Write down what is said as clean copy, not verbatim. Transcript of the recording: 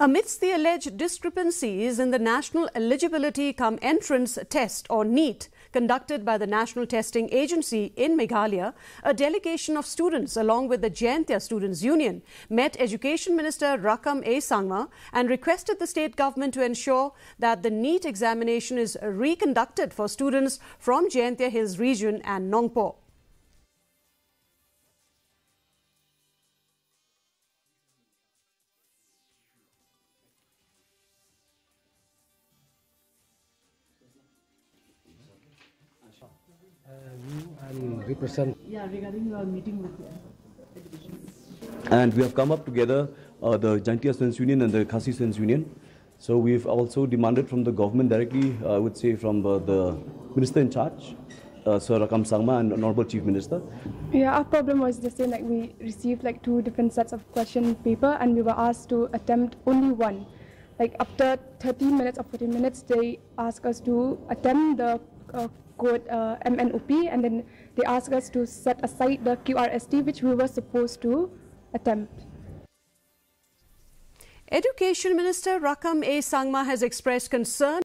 Amidst the alleged discrepancies in the National Eligibility Cum Entrance Test or Neet conducted by the National Testing Agency in Meghalaya, a delegation of students along with the Jaintia Students' Union met Education Minister Rakam A. Sangma and requested the state government to ensure that the Neet examination is reconducted for students from Jaintia Hills region and Nongpo. Regarding your meeting with and we have come up together, the Jaintia Students' Union and the Khasi Students' Union. So we've also demanded from the government directly, I would say from the minister in charge, Sir Rakam Sangma and Honorable Chief Minister. Yeah, our problem was the same. We received two different sets of question paper, and we were asked to attempt only one. After 30 minutes or 40 minutes, they asked us to attempt the code MNOP, and then they asked us to set aside the QRST, which we were supposed to attempt. Education Minister Rakam A. Sangma has expressed concern